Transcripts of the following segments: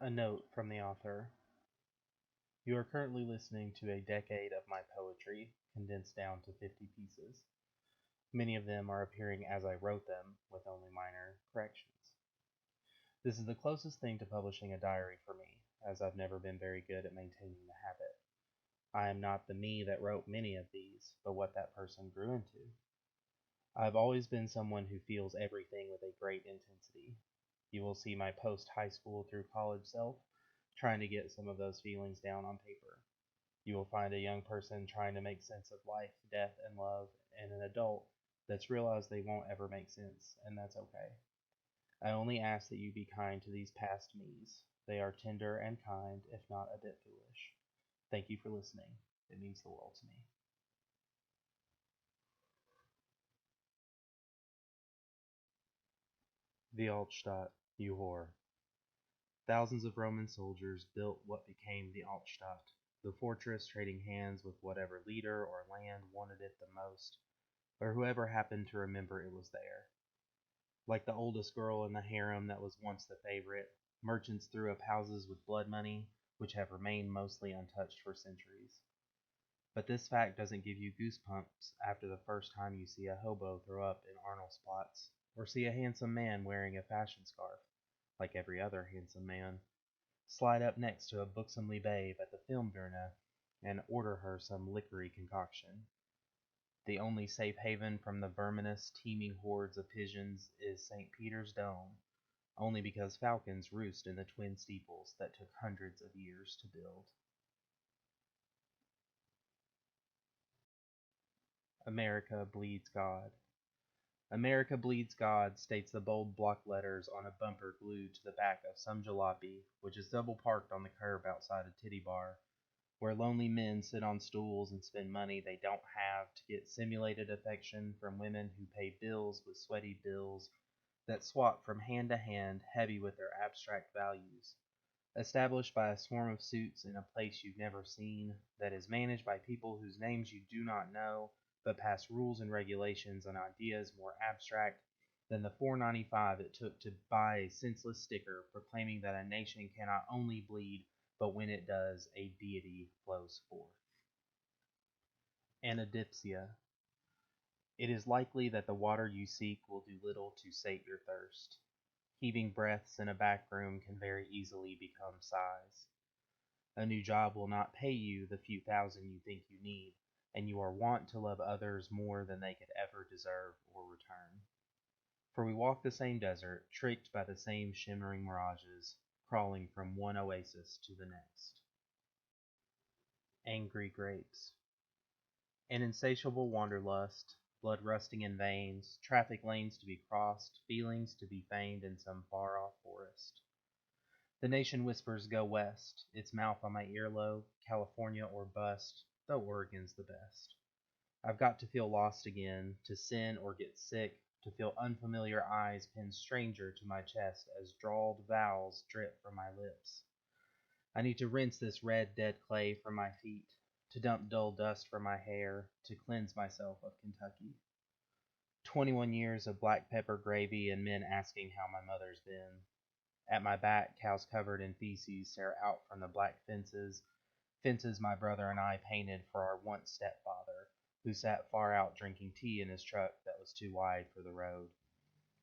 A note from the author. You are currently listening to a decade of my poetry, condensed down to 50 pieces. Many of them are appearing as I wrote them, with only minor corrections. This is the closest thing to publishing a diary for me, as I've never been very good at maintaining the habit. I am not the me that wrote many of these, but what that person grew into. I've always been someone who feels everything with a great intensity. You will see my post-high school through college self trying to get some of those feelings down on paper. You will find a young person trying to make sense of life, death, and love, and an adult that's realized they won't ever make sense, and that's okay. I only ask that you be kind to these past me's. They are tender and kind, if not a bit foolish. Thank you for listening. It means the world to me. The Altstadt, you whore. Thousands of Roman soldiers built what became the Altstadt, the fortress trading hands with whatever leader or land wanted it the most, or whoever happened to remember it was there. Like the oldest girl in the harem that was once the favorite, merchants threw up houses with blood money, which have remained mostly untouched for centuries. But this fact doesn't give you goosebumps after the first time you see a hobo throw up in Arnoldsplatz, or see a handsome man wearing a fashion scarf, like every other handsome man, slide up next to a buxomly babe at the Filmdurna and order her some liquory concoction. The only safe haven from the verminous, teeming hordes of pigeons is St. Peter's Dome, only because falcons roost in the twin steeples that took hundreds of years to build. America bleeds God. America bleeds God states the bold block letters on a bumper glued to the back of some jalopy, which is double parked on the curb outside a titty bar, where lonely men sit on stools and spend money they don't have to get simulated affection from women who pay bills with sweaty bills that swap from hand to hand, heavy with their abstract values. Established by a swarm of suits in a place you've never seen, that is managed by people whose names you do not know, but pass rules and regulations on ideas more abstract than the $4.95 it took to buy a senseless sticker proclaiming that a nation cannot only bleed, but when it does, a deity flows forth. Anadipsia. It is likely that the water you seek will do little to sate your thirst. Heaving breaths in a back room can very easily become sighs. A new job will not pay you the few thousand you think you need, and you are wont to love others more than they could ever deserve or return. For we walk the same desert, tricked by the same shimmering mirages, crawling from one oasis to the next. Angry grapes. An insatiable wanderlust, blood rusting in veins, traffic lanes to be crossed, feelings to be feigned in some far-off forest. The nation whispers go west, its mouth on my earlobe, California or bust, though Oregon's the best. I've got to feel lost again, to sin or get sick, to feel unfamiliar eyes pin stranger to my chest as drawled vowels drip from my lips. I need to rinse this red dead clay from my feet, to dump dull dust from my hair, to cleanse myself of Kentucky. 21 years of black pepper gravy and men asking how my mother's been. At my back, cows covered in feces stare out from the black fences my brother and I painted for our once stepfather, who sat far out drinking tea in his truck that was too wide for the road.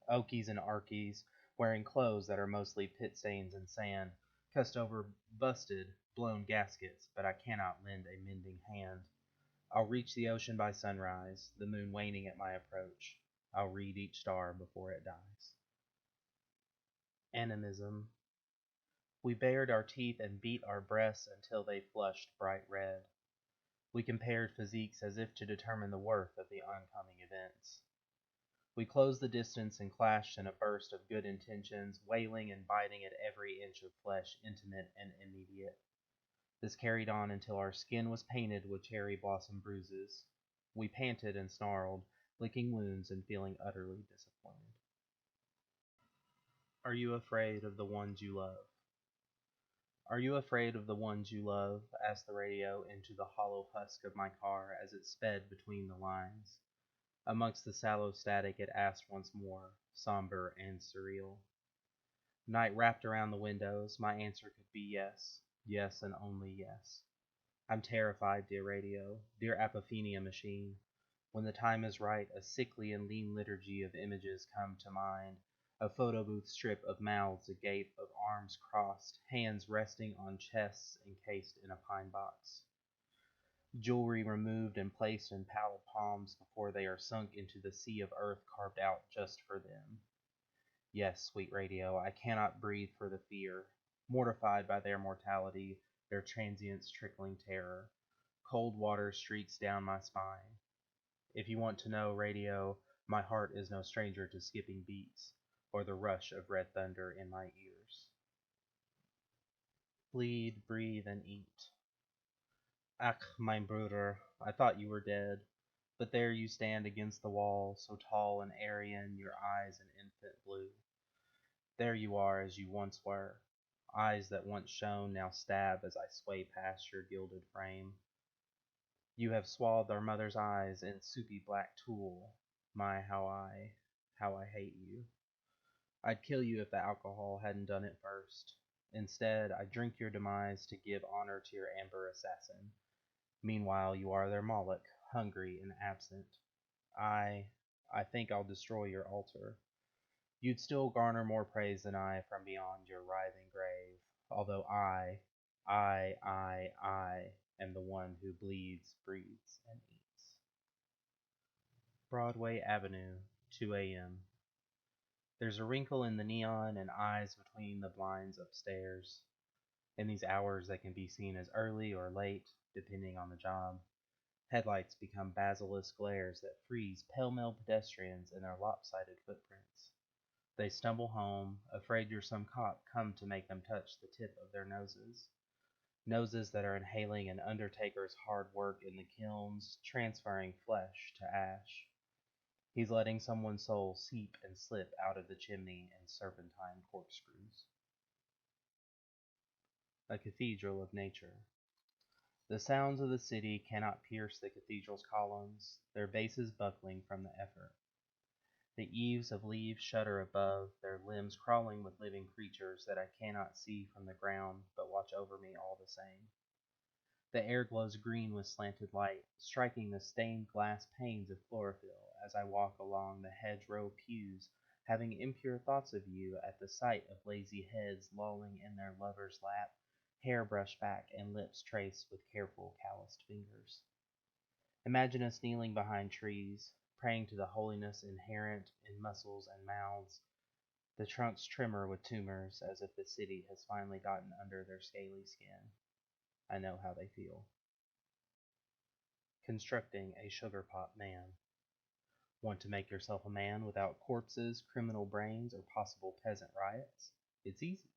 Okies and Arkies, wearing clothes that are mostly pit stains and sand, cussed over busted, blown gaskets, but I cannot lend a mending hand. I'll reach the ocean by sunrise, the moon waning at my approach. I'll read each star before it dies. Animism. We bared our teeth and beat our breasts until they flushed bright red. We compared physiques as if to determine the worth of the oncoming events. We closed the distance and clashed in a burst of good intentions, wailing and biting at every inch of flesh, intimate and immediate. This carried on until our skin was painted with cherry blossom bruises. We panted and snarled, licking wounds and feeling utterly disappointed. Are you afraid of the ones you love? Are you afraid of the ones you love? Asked the radio into the hollow husk of my car as it sped between the lines. Amongst the sallow static it asked once more, somber and surreal. Night wrapped around the windows, my answer could be yes. Yes and only yes. I'm terrified, dear radio, dear apophenia machine. When the time is right, a sickly and lean liturgy of images come to mind. A photo booth strip of mouths agape, of arms crossed, hands resting on chests encased in a pine box. Jewelry removed and placed in pallid palms before they are sunk into the sea of earth carved out just for them. Yes, sweet radio, I cannot breathe for the fear, mortified by their mortality, their transience trickling terror. Cold water streaks down my spine. If you want to know, radio, my heart is no stranger to skipping beats, or the rush of red thunder in my ears. Bleed, breathe, and eat. Ach, mein Bruder, I thought you were dead, but there you stand against the wall, so tall and Aryan, your eyes an infant blue. There you are as you once were. Eyes that once shone now stab as I sway past your gilded frame. You have swathed our mother's eyes in soupy black tulle. My, how I hate you. I'd kill you if the alcohol hadn't done it first. Instead, I drink your demise to give honor to your amber assassin. Meanwhile, you are their Moloch, hungry and absent. I think I'll destroy your altar. You'd still garner more praise than I from beyond your writhing grave, although I am the one who bleeds, breathes, and eats. Broadway Avenue, 2 a.m. There's a wrinkle in the neon and eyes between the blinds upstairs. In these hours that can be seen as early or late, depending on the job, headlights become basilisk glares that freeze pell-mell pedestrians in their lopsided footprints. They stumble home, afraid you're some cop come to make them touch the tip of their noses. Noses that are inhaling an undertaker's hard work in the kilns, transferring flesh to ash. He's letting someone's soul seep and slip out of the chimney in serpentine corkscrews. A cathedral of nature. The sounds of the city cannot pierce the cathedral's columns, their bases buckling from the effort. The eaves of leaves shudder above, their limbs crawling with living creatures that I cannot see from the ground, but watch over me all the same. The air glows green with slanted light, striking the stained glass panes of chlorophyll as I walk along the hedgerow pews, having impure thoughts of you at the sight of lazy heads lolling in their lover's lap, hair brushed back and lips traced with careful calloused fingers. Imagine us kneeling behind trees, praying to the holiness inherent in muscles and mouths, the trunks tremor with tumors as if the city has finally gotten under their scaly skin. I know how they feel. Constructing a sugar pot man. Want to make yourself a man without corpses, criminal brains, or possible peasant riots? It's easy.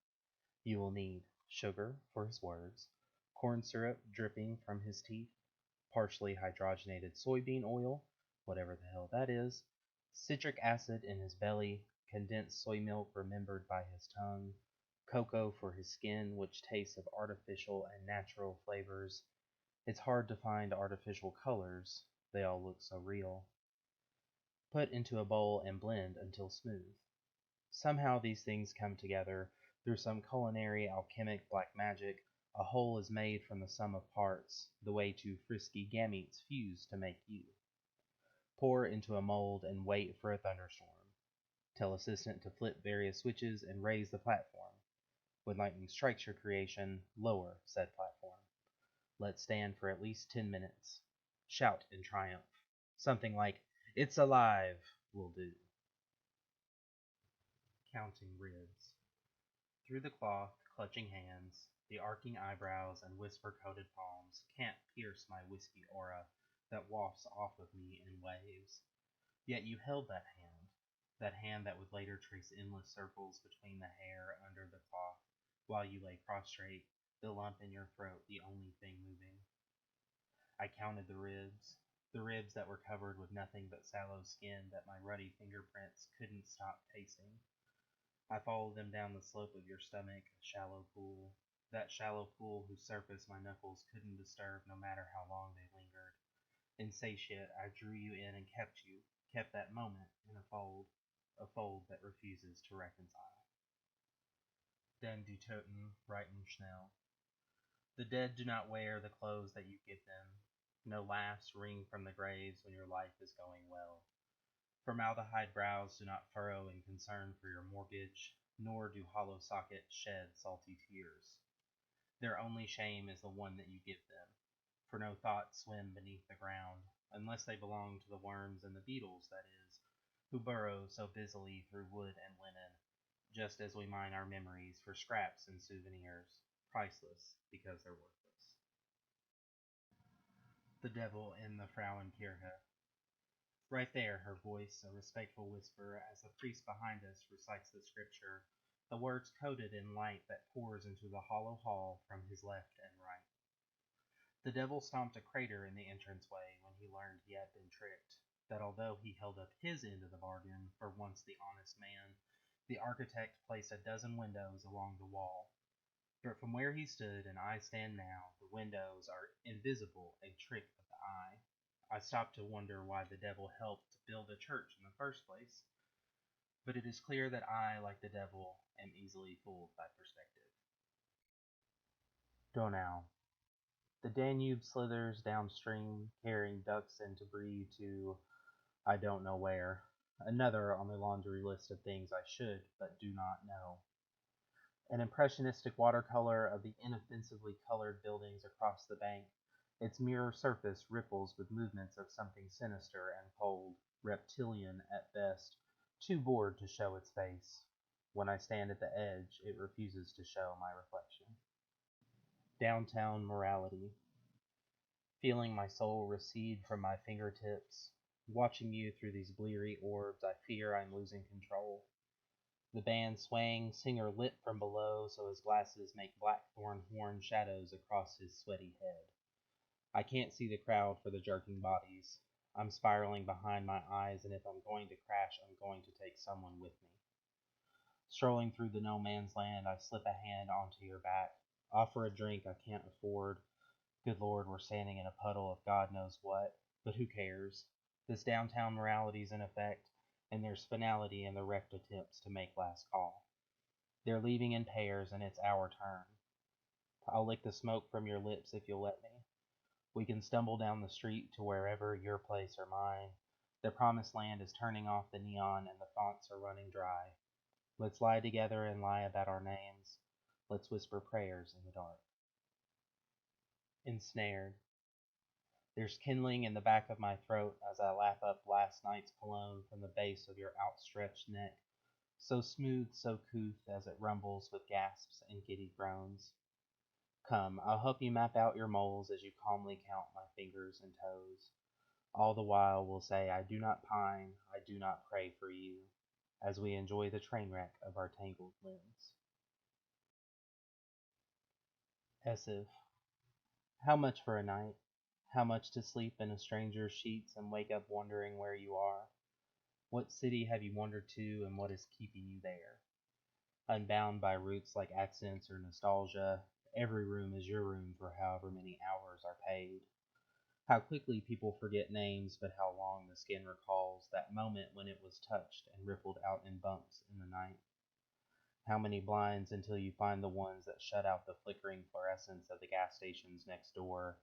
You will need sugar for his words, corn syrup dripping from his teeth, partially hydrogenated soybean oil, whatever the hell that is, citric acid in his belly, condensed soy milk remembered by his tongue, cocoa for his skin, which tastes of artificial and natural flavors. It's hard to find artificial colors, they all look so real. Put into a bowl and blend until smooth. Somehow these things come together. Through some culinary alchemic black magic, a whole is made from the sum of parts, the way two frisky gametes fuse to make you. Pour into a mold and wait for a thunderstorm. Tell assistant to flip various switches and raise the platform. When lightning strikes your creation, lower said platform. Let stand for at least 10 minutes. Shout in triumph. Something like, "It's alive," will do. Counting ribs. Through the cloth, clutching hands, the arcing eyebrows and whisper-coated palms can't pierce my whiskey aura that wafts off of me in waves. Yet you held that hand that would later trace endless circles between the hair under the cloth, while you lay prostrate, the lump in your throat the only thing moving. I counted the ribs that were covered with nothing but sallow skin that my ruddy fingerprints couldn't stop tasting. I followed them down the slope of your stomach, a shallow pool, that shallow pool whose surface my knuckles couldn't disturb no matter how long they lingered. Insatiate, I drew you in and kept that moment in a fold that refuses to reconcile. Den die Toten reiten schnell. The dead do not wear the clothes that you give them. No laughs ring from the graves when your life is going well. Formaldehyde brows do not furrow in concern for your mortgage, nor do hollow sockets shed salty tears. Their only shame is the one that you give them, for no thoughts swim beneath the ground, unless they belong to the worms and the beetles, that is, who burrow so busily through wood and linen, just as we mine our memories for scraps and souvenirs, priceless because they're worthless. The Devil in the Frauenkirche. Right there, her voice, a respectful whisper, as the priest behind us recites the scripture, the words coded in light that pours into the hollow hall from his left and right. The devil stomped a crater in the entranceway when he learned he had been tricked, that although he held up his end of the bargain for once the honest man, the architect placed a dozen windows along the wall. But from where he stood and I stand now, the windows are invisible, a trick of the eye. I stop to wonder why the devil helped build a church in the first place. But it is clear that I, like the devil, am easily fooled by perspective. Donau. The Danube slithers downstream, carrying ducks and debris to I don't know where. Another on the laundry list of things I should but do not know. An impressionistic watercolor of the inoffensively colored buildings across the bank. Its mirror surface ripples with movements of something sinister and cold, reptilian at best, too bored to show its face. When I stand at the edge, it refuses to show my reflection. Downtown morality. Feeling my soul recede from my fingertips, watching you through these bleary orbs, I fear I'm losing control. The band swaying, singer lit from below so his glasses make blackthorn horn shadows across his sweaty head. I can't see the crowd for the jerking bodies. I'm spiraling behind my eyes, and if I'm going to crash, I'm going to take someone with me. Strolling through the no man's land, I slip a hand onto your back, offer a drink I can't afford. Good Lord, we're standing in a puddle of God knows what, but who cares? This downtown morality's in effect, and there's finality in the wrecked attempts to make last call. They're leaving in pairs, and it's our turn. I'll lick the smoke from your lips if you'll let me. We can stumble down the street to wherever, your place or mine. The promised land is turning off the neon, and the fonts are running dry. Let's lie together and lie about our names. Let's whisper prayers in the dark. Ensnared. There's kindling in the back of my throat as I lap up last night's cologne from the base of your outstretched neck, so smooth, so couth, as it rumbles with gasps and giddy groans. Come, I'll help you map out your moles as you calmly count my fingers and toes. All the while we'll say, I do not pine, I do not pray for you, as we enjoy the train wreck of our tangled limbs. Essif. How much for a night? How much to sleep in a stranger's sheets and wake up wondering where you are? What city have you wandered to, and what is keeping you there? Unbound by roots like accents or nostalgia, every room is your room for however many hours are paid. How quickly people forget names, but how long the skin recalls that moment when it was touched and rippled out in bumps in the night. How many blinds until you find the ones that shut out the flickering fluorescence of the gas stations next door?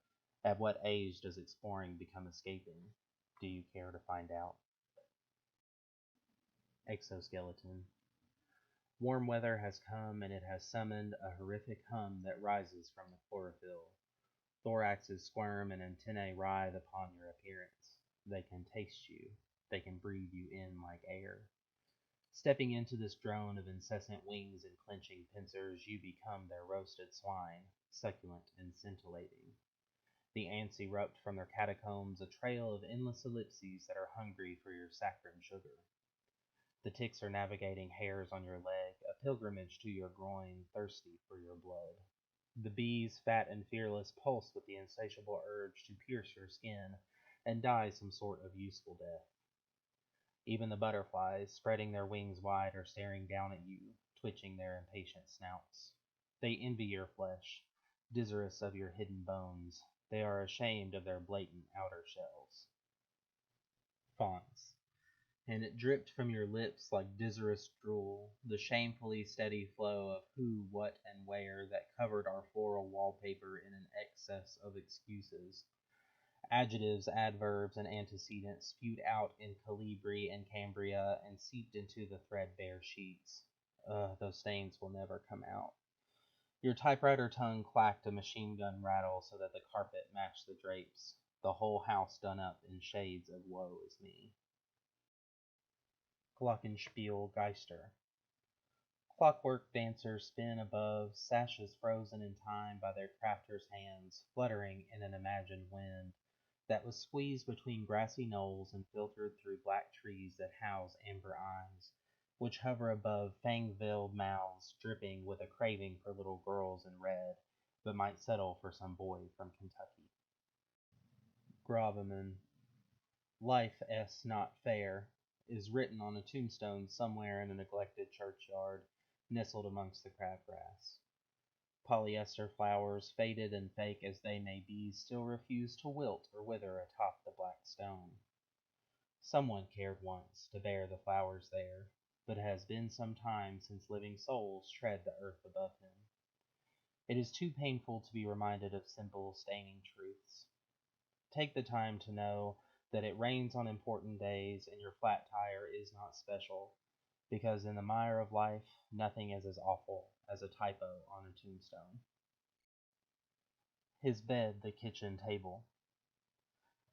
At what age does exploring become escaping? Do you care to find out? Exoskeleton. Warm weather has come, and it has summoned a horrific hum that rises from the chlorophyll. Thoraxes squirm and antennae writhe upon your appearance. They can taste you. They can breathe you in like air. Stepping into this drone of incessant wings and clenching pincers, you become their roasted swine, succulent and scintillating. The ants erupt from their catacombs, a trail of endless ellipses that are hungry for your saccharine sugar. The ticks are navigating hairs on your leg, a pilgrimage to your groin, thirsty for your blood. The bees, fat and fearless, pulse with the insatiable urge to pierce your skin and die some sort of useful death. Even the butterflies, spreading their wings wide, are staring down at you, twitching their impatient snouts. They envy your flesh, desirous of your hidden bones. They are ashamed of their blatant outer shells. Fonts. and it dripped from your lips like dizzerous drool, the shamefully steady flow of who, what, and where that covered our floral wallpaper in an excess of excuses. Adjectives, adverbs, and antecedents spewed out in Calibri and Cambria and seeped into the threadbare sheets. Those stains will never come out. Your typewriter tongue clacked a machine gun rattle so that the carpet matched the drapes, the whole house done up in shades of woe is me. Glockenspiel Geister. Clockwork dancers spin above, sashes frozen in time by their crafters' hands, fluttering in an imagined wind that was squeezed between grassy knolls and filtered through black trees that house amber eyes, which hover above fang-veiled mouths dripping with a craving for little girls in red, but might settle for some boy from Kentucky. Gravamen. Life s not fair is written on a tombstone somewhere in a neglected churchyard, nestled amongst the crabgrass. Polyester flowers, faded and fake as they may be, still refuse to wilt or wither atop the black stone. Someone cared once to bear the flowers there, but it has been some time since living souls tread the earth above him. It is too painful to be reminded of simple, staining truths. Take the time to know that it rains on important days and your flat tire is not special, because in the mire of life, nothing is as awful as a typo on a tombstone. His bed, the kitchen table.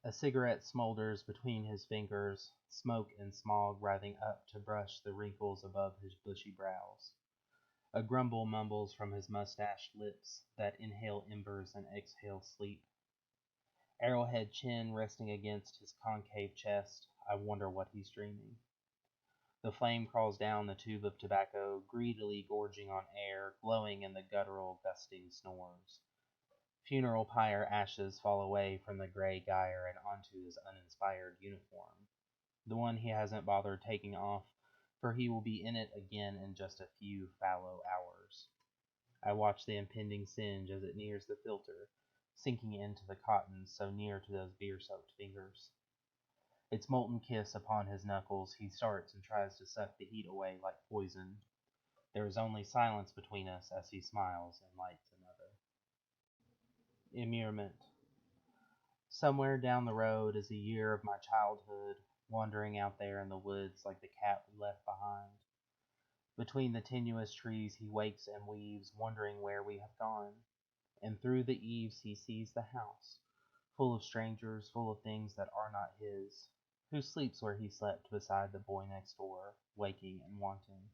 A cigarette smolders between his fingers, smoke and smog writhing up to brush the wrinkles above his bushy brows. A grumble mumbles from his mustached lips that inhale embers and exhale sleep. Arrowhead chin resting against his concave chest, I wonder what he's dreaming. The flame crawls down the tube of tobacco, greedily gorging on air, glowing in the guttural, gusting snores. Funeral pyre ashes fall away from the gray gyre and onto his uninspired uniform, the one he hasn't bothered taking off, for he will be in it again in just a few fallow hours. I watch the impending singe as it nears the filter, sinking into the cotton so near to those beer-soaked fingers. Its molten kiss upon his knuckles, he starts and tries to suck the heat away like poison. There is only silence between us as he smiles and lights another. Immurement. Somewhere down the road is a year of my childhood, wandering out there in the woods like the cat we left behind. Between the tenuous trees he wakes and weaves, wondering where we have gone. And through the eaves he sees the house, full of strangers, full of things that are not his. Who sleeps where he slept beside the boy next door, waking and wanting?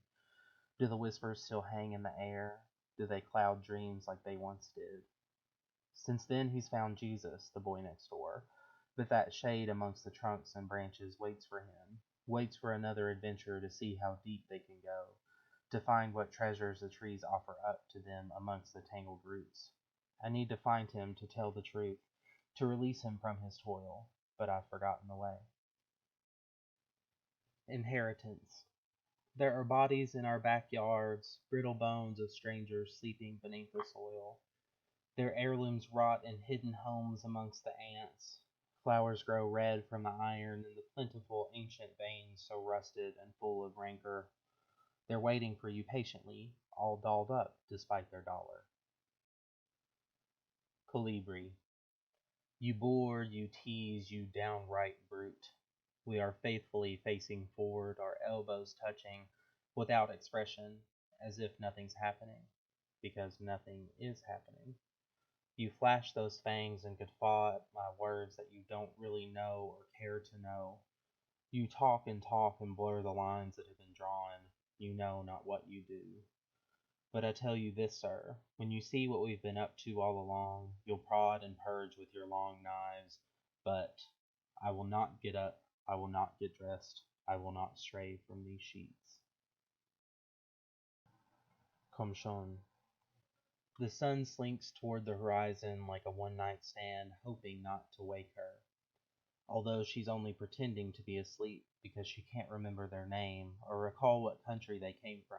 Do the whispers still hang in the air? Do they cloud dreams like they once did? Since then he's found Jesus, the boy next door, but that shade amongst the trunks and branches waits for him, waits for another adventure to see how deep they can go, to find what treasures the trees offer up to them amongst the tangled roots. I need to find him to tell the truth, to release him from his toil, but I've forgotten the way. Inheritance. There are bodies in our backyards, brittle bones of strangers sleeping beneath the soil. Their heirlooms rot in hidden homes amongst the ants. Flowers grow red from the iron in the plentiful ancient veins so rusted and full of rancor. They're waiting for you patiently, all dolled up despite their dollar. Colibri. You bore, you tease, you downright brute. We are faithfully facing forward, our elbows touching, without expression, as if nothing's happening, because nothing is happening. You flash those fangs and guffaw at my words that you don't really know or care to know. You talk and blur the lines that have been drawn. You know not what you do. But I tell you this, sir, when you see what we've been up to all along, you'll prod and purge with your long knives, but I will not get up, I will not get dressed, I will not stray from these sheets. Comshon. The sun slinks toward the horizon like a one-night stand, hoping not to wake her, although she's only pretending to be asleep because she can't remember their name or recall what country they came from.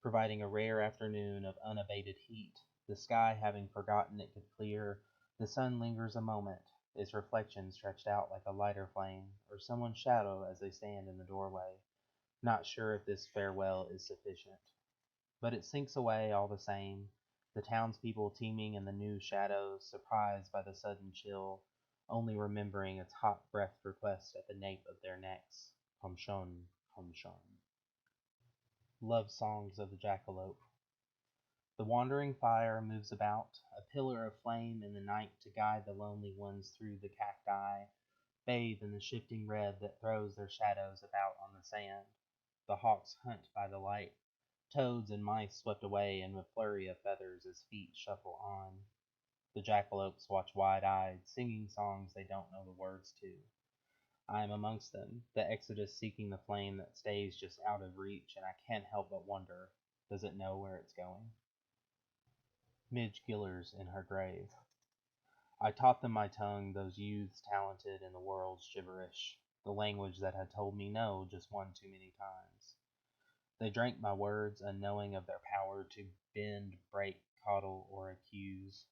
Providing a rare afternoon of unabated heat, the sky having forgotten it could clear, the sun lingers a moment, its reflection stretched out like a lighter flame, or someone's shadow as they stand in the doorway, not sure if this farewell is sufficient. But it sinks away all the same, the townspeople teeming in the new shadows, surprised by the sudden chill, only remembering its hot-breathed request at the nape of their necks, Comshon, Comshon. Love Songs of the Jackalope. The wandering fire moves about, a pillar of flame in the night to guide the lonely ones through the cacti, bathe in the shifting red that throws their shadows about on the sand. The hawks hunt by the light, toads and mice swept away in a flurry of feathers as feet shuffle on. The jackalopes watch wide-eyed, singing songs they don't know the words to. I am amongst them, the exodus seeking the flame that stays just out of reach, and I can't help but wonder, does it know where it's going? Midge Gillers in her grave. I taught them my tongue, those youths talented in the world's gibberish, the language that had told me no just one too many times. They drank my words, unknowing of their power to bend, break, coddle, or accuse.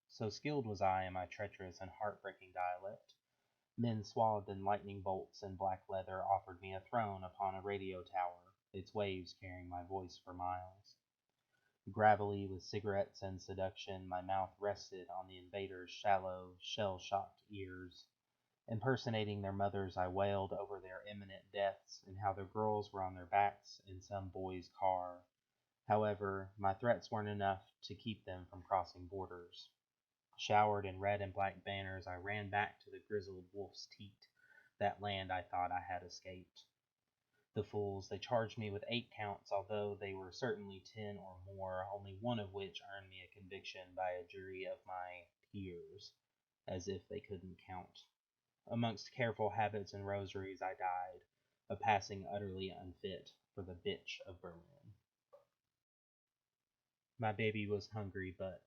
So skilled was I in my treacherous and heartbreaking dialect. Men swathed in lightning bolts and black leather offered me a throne upon a radio tower, its waves carrying my voice for miles. Gravelly with cigarettes and seduction, my mouth rested on the invaders' shallow, shell-shocked ears. Impersonating their mothers, I wailed over their imminent deaths and how their girls were on their backs in some boy's car. However, my threats weren't enough to keep them from crossing borders. Showered in red and black banners, I ran back to the grizzled wolf's teat, that land I thought I had escaped. The fools, they charged me with 8 counts, although they were certainly 10 or more, only one of which earned me a conviction by a jury of my peers, as if they couldn't count. Amongst careful habits and rosaries I died, a passing utterly unfit for the bitch of Berlin. My baby was hungry, but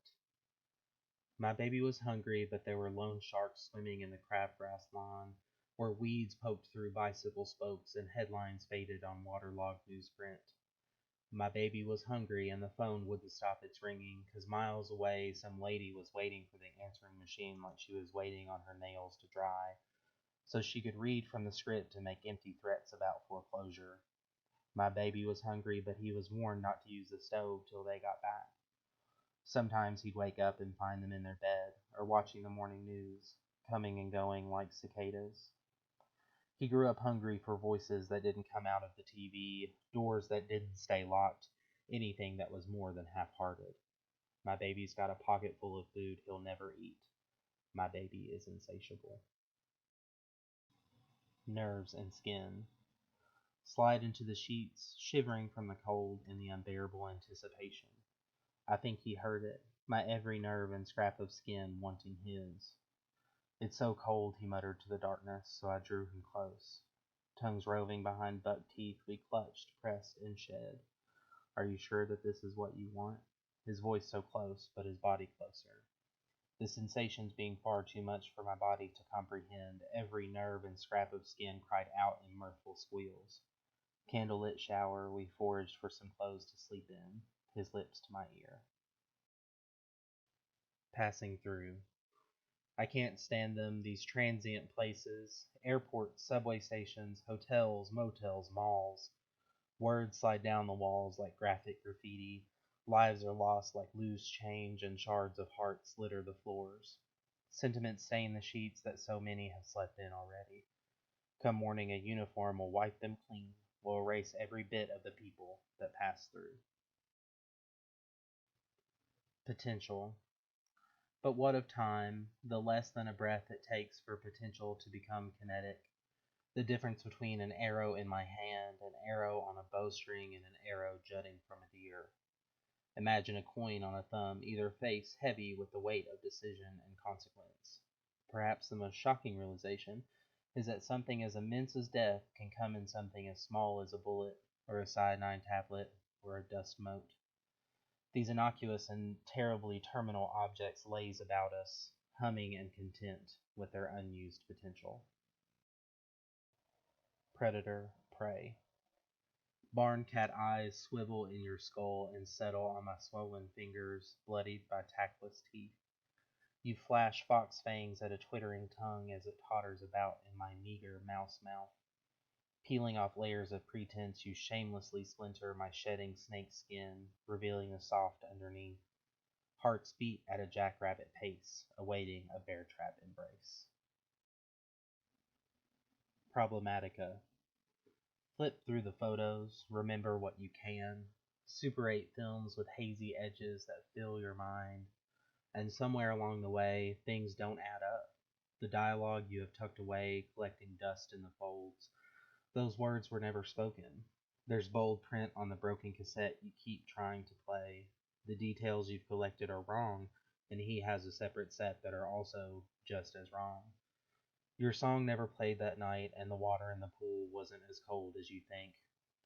there were lone sharks swimming in the crabgrass lawn, where weeds poked through bicycle spokes and headlines faded on waterlogged newsprint. My baby was hungry, and the phone wouldn't stop its ringing, 'cause miles away some lady was waiting for the answering machine like she was waiting on her nails to dry, so she could read from the script and make empty threats about foreclosure. My baby was hungry, but he was warned not to use the stove till they got back. Sometimes he'd wake up and find them in their bed, or watching the morning news, coming and going like cicadas. He grew up hungry for voices that didn't come out of the TV, doors that didn't stay locked, anything that was more than half-hearted. My baby's got a pocket full of food he'll never eat. My baby is insatiable. Nerves and skin. Slide into the sheets, shivering from the cold in the unbearable anticipation. I think he heard it, my every nerve and scrap of skin wanting his. It's so cold, he muttered to the darkness, so I drew him close. Tongues roving behind buck teeth, we clutched, pressed, and shed. Are you sure that this is what you want? His voice so close, but his body closer. The sensations being far too much for my body to comprehend, every nerve and scrap of skin cried out in mirthful squeals. Candlelit shower, we foraged for some clothes to sleep in, his lips to my ear. Passing through. I can't stand them, these transient places, airports, subway stations, hotels, motels, malls. Words slide down the walls like graphic graffiti, lives are lost like loose change, and shards of hearts litter the floors. Sentiments stain the sheets that so many have slept in already. Come morning, a uniform will wipe them clean, will erase every bit of the people that pass through. Potential. But what of time, the less than a breath it takes for potential to become kinetic? The difference between an arrow in my hand, an arrow on a bowstring, and an arrow jutting from a deer. Imagine a coin on a thumb, either face heavy with the weight of decision and consequence. Perhaps the most shocking realization is that something as immense as death can come in something as small as a bullet, or a cyanide tablet, or a dust mote. These innocuous and terribly terminal objects laze about us, humming and content with their unused potential. Predator, prey. Barn cat eyes swivel in your skull and settle on my swollen fingers, bloodied by tactless teeth. You flash fox fangs at a twittering tongue as it totters about in my meager mouse mouth. Peeling off layers of pretense, you shamelessly splinter my shedding snake skin, revealing the soft underneath. Hearts beat at a jackrabbit pace, awaiting a bear trap embrace. Problematica. Flip through the photos, remember what you can. Super 8 films with hazy edges that fill your mind. And somewhere along the way, things don't add up. The dialogue you have tucked away, collecting dust in the folds. Those words were never spoken. There's bold print on the broken cassette you keep trying to play. The details you've collected are wrong, and he has a separate set that are also just as wrong. Your song never played that night, and the water in the pool wasn't as cold as you think.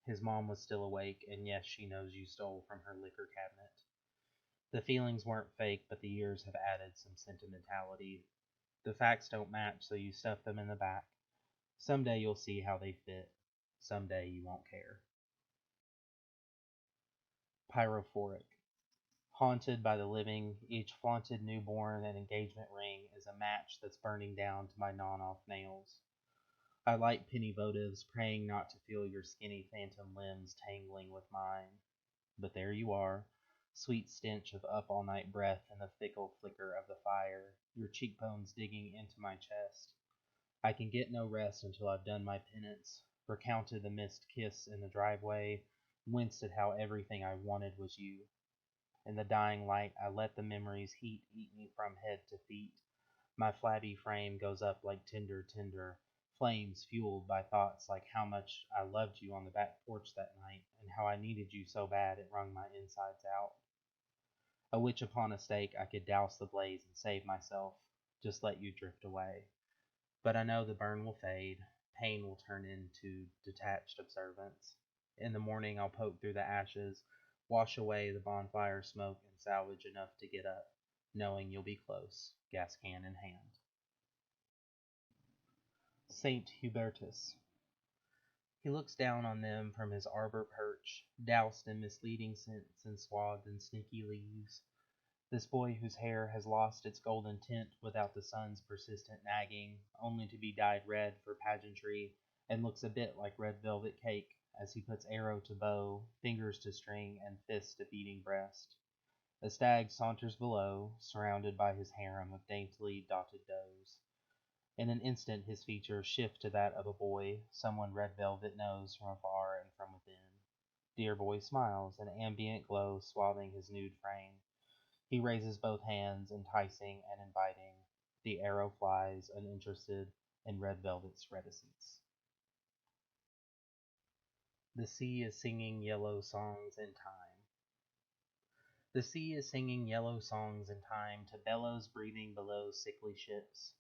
His mom was still awake, and yes, she knows you stole from her liquor cabinet. The feelings weren't fake, but the years have added some sentimentality. The facts don't match, so you stuff them in the back. Someday you'll see how they fit. Someday you won't care. Pyrophoric. Haunted by the living, each flaunted newborn and engagement ring is a match that's burning down to my gnawn-off nails. I light penny votives, praying not to feel your skinny phantom limbs tangling with mine. But there you are, sweet stench of up-all-night breath and the fickle flicker of the fire, your cheekbones digging into my chest. I can get no rest until I've done my penance, recounted the missed kiss in the driveway, winced at how everything I wanted was you. In the dying light, I let the memory's heat eat me from head to feet. My flabby frame goes up like tinder, flames fueled by thoughts like how much I loved you on the back porch that night, and how I needed you so bad it wrung my insides out. A witch upon a stake, I could douse the blaze and save myself, just let you drift away. But I know the burn will fade, pain will turn into detached observance. In the morning I'll poke through the ashes, wash away the bonfire smoke, and salvage enough to get up, knowing you'll be close, gas can in hand. Saint Hubertus. He looks down on them from his arbor perch, doused in misleading scents and swathed in sneaky leaves. This boy whose hair has lost its golden tint without the sun's persistent nagging, only to be dyed red for pageantry, and looks a bit like red velvet cake as he puts arrow to bow, fingers to string, and fist to beating breast. A stag saunters below, surrounded by his harem of daintily dotted does. In an instant his features shift to that of a boy someone red velvet knows from afar and from within. Dear boy smiles, an ambient glow swathing his nude frame. He raises both hands, enticing and inviting. The arrow flies, uninterested in red velvet's reticence. The sea is singing yellow songs in time. The sea is singing yellow songs in time to bellows breathing below sickly ships.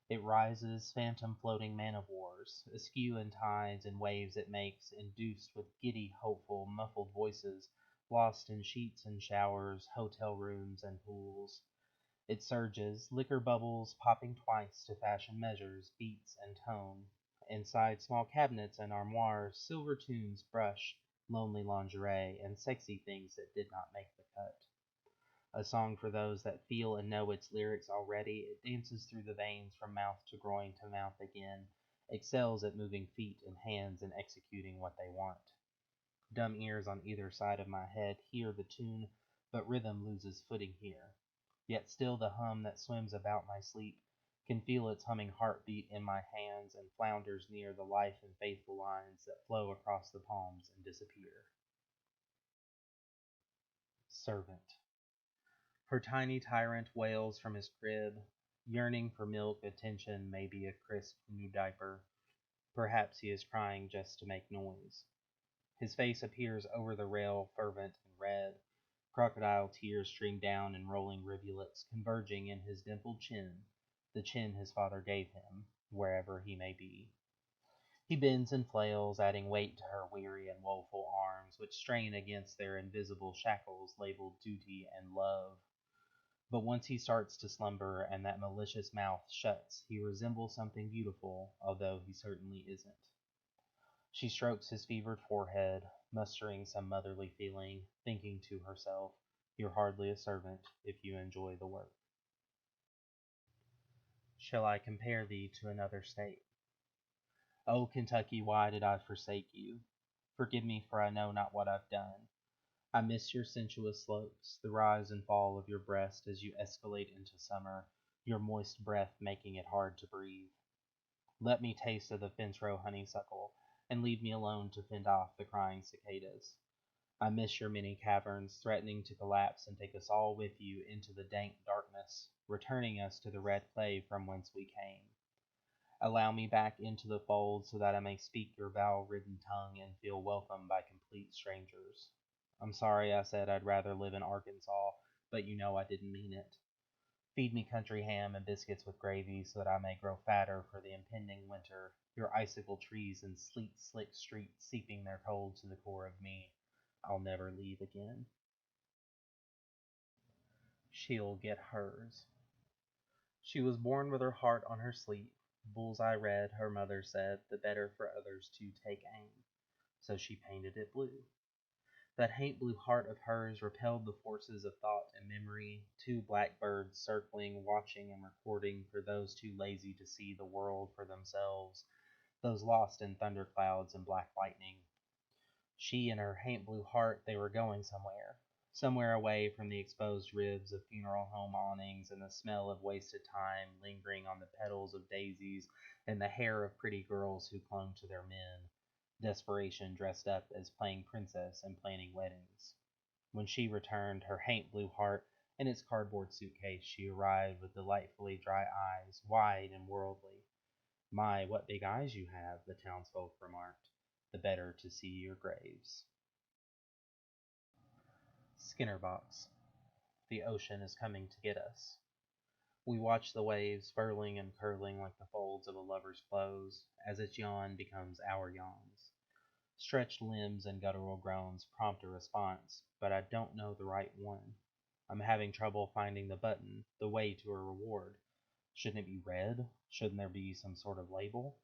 It rises, phantom floating man-of-wars, askew in tides and waves it makes, induced with giddy, hopeful, muffled voices, lost in sheets and showers, hotel rooms and pools. It surges, liquor bubbles popping twice to fashion measures, beats, and tone. Inside small cabinets and armoires, silver tunes brush, lonely lingerie, and sexy things that did not make the cut. A song for those that feel and know its lyrics already, it dances through the veins from mouth to groin to mouth again, excels at moving feet and hands and executing what they want. Dumb ears on either side of my head hear the tune, but rhythm loses footing here. Yet still the hum that swims about my sleep can feel its humming heartbeat in my hands and flounders near the life and faithful lines that flow across the palms and disappear. Servant. Her tiny tyrant wails from his crib, yearning for milk, attention, maybe a crisp new diaper. Perhaps he is crying just to make noise. His face appears over the rail, fervent and red. Crocodile tears stream down in rolling rivulets, converging in his dimpled chin, the chin his father gave him, wherever he may be. He bends and flails, adding weight to her weary and woeful arms, which strain against their invisible shackles labeled duty and love. But once he starts to slumber and that malicious mouth shuts, he resembles something beautiful, although he certainly isn't. She strokes his fevered forehead, mustering some motherly feeling, thinking to herself, "You're hardly a servant if you enjoy the work." Shall I compare thee to another state? O Kentucky, why did I forsake you? Forgive me, for I know not what I've done. I miss your sensuous slopes, the rise and fall of your breast as you escalate into summer, your moist breath making it hard to breathe. Let me taste of the fence row honeysuckle, and leave me alone to fend off the crying cicadas. I miss your many caverns, threatening to collapse and take us all with you into the dank darkness, returning us to the red clay from whence we came. Allow me back into the fold so that I may speak your vowel-ridden tongue and feel welcome by complete strangers. I'm sorry I said I'd rather live in Arkansas, but you know I didn't mean it. Feed me country ham and biscuits with gravy so that I may grow fatter for the impending winter, your icicle trees and sleet slick streets seeping their cold to the core of me. I'll never leave again. She'll get hers. She was born with her heart on her sleeve. Bullseye red, her mother said, the better for others to take aim. So she painted it blue. That haint blue heart of hers repelled the forces of thought and memory, two blackbirds circling, watching and recording for those too lazy to see the world for themselves, those lost in thunderclouds and black lightning. She and her haint blue heart, they were going somewhere away from the exposed ribs of funeral home awnings and the smell of wasted time lingering on the petals of daisies and the hair of pretty girls who clung to their men. Desperation dressed up as playing princess and planning weddings. When she returned, her haint blue heart in its cardboard suitcase, she arrived with delightfully dry eyes, wide and worldly. My, what big eyes you have, the townsfolk remarked. The better to see your graves. Skinner box. The ocean is coming to get us. We watch the waves furling and curling like the folds of a lover's clothes, as its yawn becomes our yawns. Stretched limbs and guttural groans prompt a response, but I don't know the right one. I'm having trouble finding the button, the way to a reward. Shouldn't it be red? Shouldn't there be some sort of label?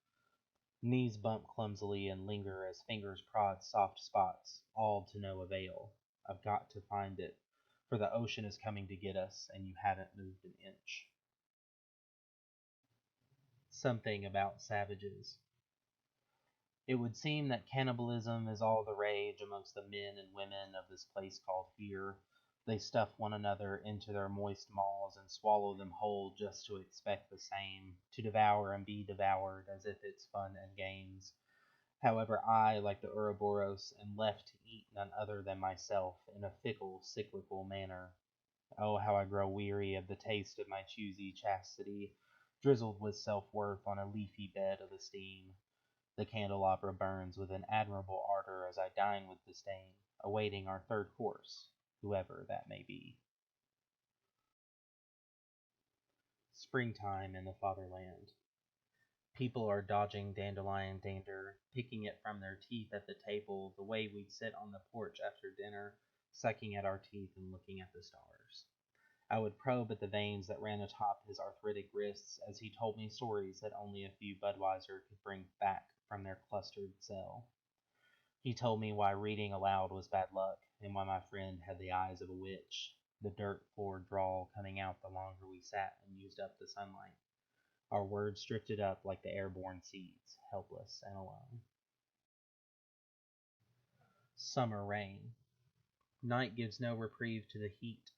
Knees bump clumsily and linger as fingers prod soft spots, all to no avail. I've got to find it, for the ocean is coming to get us, and you haven't moved an inch. Something about savages. It would seem that cannibalism is all the rage amongst the men and women of this place called here. They stuff one another into their moist maws and swallow them whole just to expect the same, to devour and be devoured as if it's fun and games. However, I, like the Ouroboros, am left to eat none other than myself in a fickle, cyclical manner. Oh, how I grow weary of the taste of my choosy chastity, drizzled with self-worth on a leafy bed of esteem. The candelabra burns with an admirable ardor as I dine with disdain, awaiting our third course, whoever that may be. Springtime in the fatherland. People are dodging dandelion dander, picking it from their teeth at the table the way we'd sit on the porch after dinner, sucking at our teeth and looking at the stars. I would probe at the veins that ran atop his arthritic wrists as he told me stories that only a few Budweiser could bring back from their clustered cell. He told me why reading aloud was bad luck, and why my friend had the eyes of a witch, the dirt-floored drawl coming out the longer we sat and used up the sunlight. Our words drifted up like the airborne seeds, helpless and alone. Summer rain. Night gives no reprieve to the heat,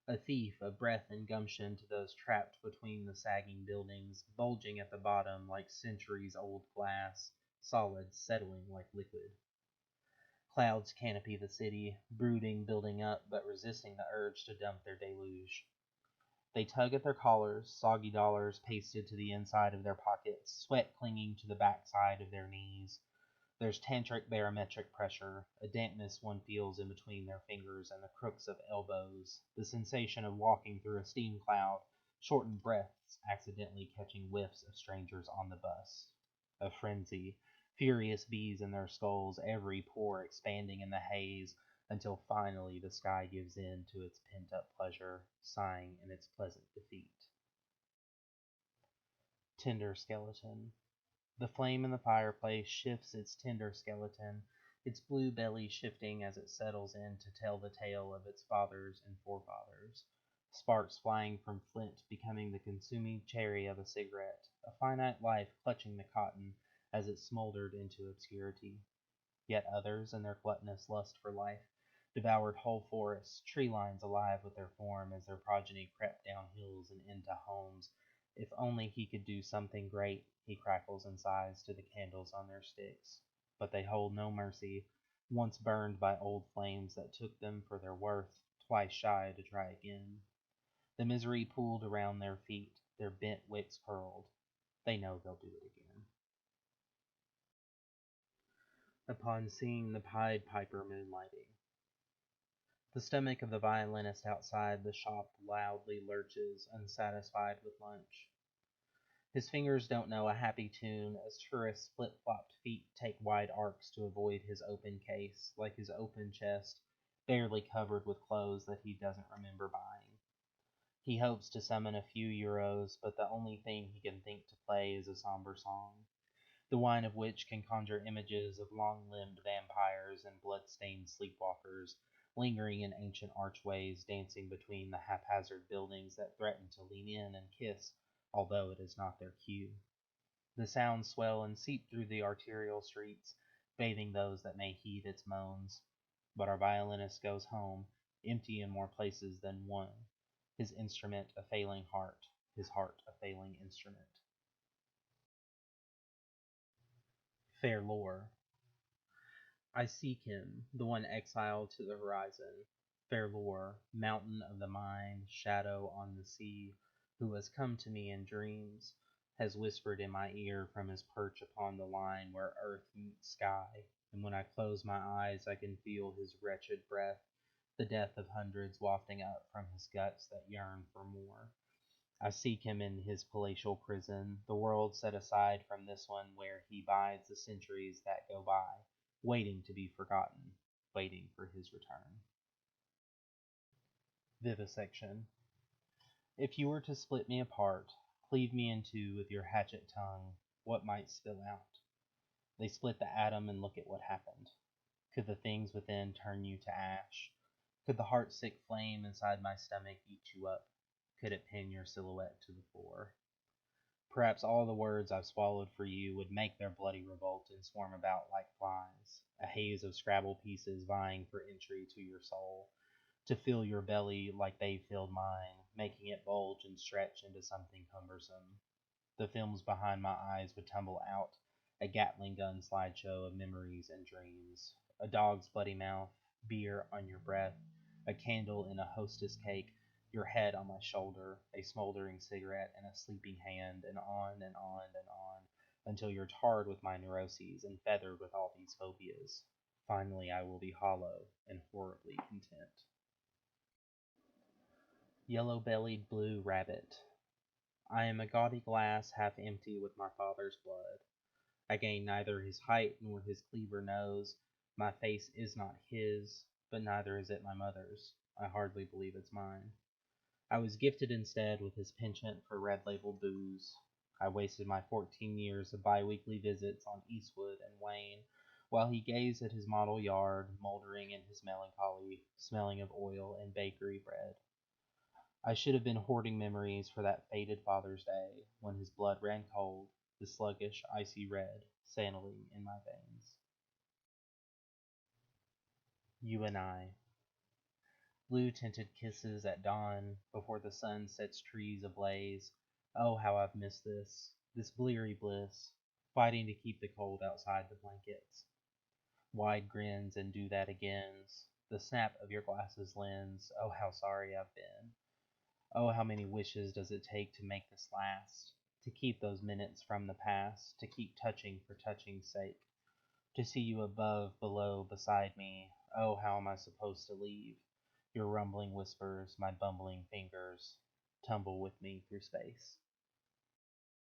a thief of breath and gumption to those trapped between the sagging buildings, bulging at the bottom like centuries-old glass, solids settling like liquid. Clouds canopy the city, brooding, building up, but resisting the urge to dump their deluge. They tug at their collars, soggy dollars pasted to the inside of their pockets, sweat clinging to the backside of their knees. There's tantric barometric pressure, a dampness one feels in between their fingers and the crooks of elbows, the sensation of walking through a steam cloud, shortened breaths accidentally catching whiffs of strangers on the bus. A frenzy, furious bees in their skulls, every pore expanding in the haze, until finally the sky gives in to its pent-up pleasure, sighing in its pleasant defeat. Tender skeleton. The flame in the fireplace shifts its tender skeleton, its blue belly shifting as it settles in to tell the tale of its fathers and forefathers. sparks flying from flint becoming the consuming cherry of a cigarette, a finite life clutching the cotton as it smoldered into obscurity. Yet others, in their gluttonous lust for life, devoured whole forests, tree lines alive with their form as their progeny crept down hills and into homes. If only he could do something great, he crackles and sighs to the candles on their sticks. But they hold no mercy, once burned by old flames that took them for their worth, twice shy to try again. The misery pooled around their feet, their bent wicks curled. They know they'll do it again. Upon seeing the Pied Piper moonlighting. The stomach of the violinist outside the shop loudly lurches, unsatisfied with lunch. His fingers don't know a happy tune as tourists' flip-flopped feet take wide arcs to avoid his open case, like his open chest, barely covered with clothes that he doesn't remember buying. He hopes to summon a few euros, but the only thing he can think to play is a somber song, the whine of which can conjure images of long-limbed vampires and blood-stained sleepwalkers, lingering in ancient archways, dancing between the haphazard buildings that threaten to lean in and kiss, although it is not their cue. The sounds swell and seep through the arterial streets, bathing those that may heed its moans. But our violinist goes home, empty in more places than one, his instrument a failing heart, his heart a failing instrument. Fair lore. I seek him, the one exiled to the horizon, fair lore, mountain of the mind, shadow on the sea, who has come to me in dreams, has whispered in my ear from his perch upon the line where earth meets sky, and when I close my eyes I can feel his wretched breath, the death of hundreds wafting up from his guts that yearn for more. I seek him in his palatial prison, the world set aside from this one where he bides the centuries that go by, waiting to be forgotten, waiting for his return. Vivisection. If you were to split me apart, cleave me in two with your hatchet tongue, what might spill out? They split the atom and look at what happened. Could the things within turn you to ash? Could the heart-sick flame inside my stomach eat you up? Could it pin your silhouette to the floor? Perhaps all the words I've swallowed for you would make their bloody revolt and swarm about like flies, a haze of Scrabble pieces vying for entry to your soul, to fill your belly like they filled mine, making it bulge and stretch into something cumbersome. The films behind my eyes would tumble out, a Gatling gun slideshow of memories and dreams, a dog's bloody mouth, beer on your breath, a candle in a hostess cake, your head on my shoulder, a smoldering cigarette in a sleeping hand, and on and on and on, until you're tarred with my neuroses and feathered with all these phobias. Finally, I will be hollow and horribly content. Yellow-bellied blue rabbit. I am a gaudy glass half empty with my father's blood. I gain neither his height nor his cleaver nose. My face is not his, but neither is it my mother's. I hardly believe it's mine. I was gifted instead with his penchant for red-labeled booze. I wasted my 14 years of bi-weekly visits on Eastwood and Wayne, while he gazed at his model yard, mouldering in his melancholy, smelling of oil and bakery bread. I should have been hoarding memories for that fated Father's Day, when his blood ran cold, the sluggish, icy red, sailing in my veins. You and I. Blue-tinted kisses at dawn, before the sun sets trees ablaze. Oh, how I've missed this bleary bliss, fighting to keep the cold outside the blankets. Wide grins and do that agains, the snap of your glasses lens, oh, how sorry I've been. Oh, how many wishes does it take to make this last, to keep those minutes from the past, to keep touching for touching's sake, to see you above, below, beside me. Oh, how am I supposed to leave? Your rumbling whispers, my bumbling fingers, tumble with me through space.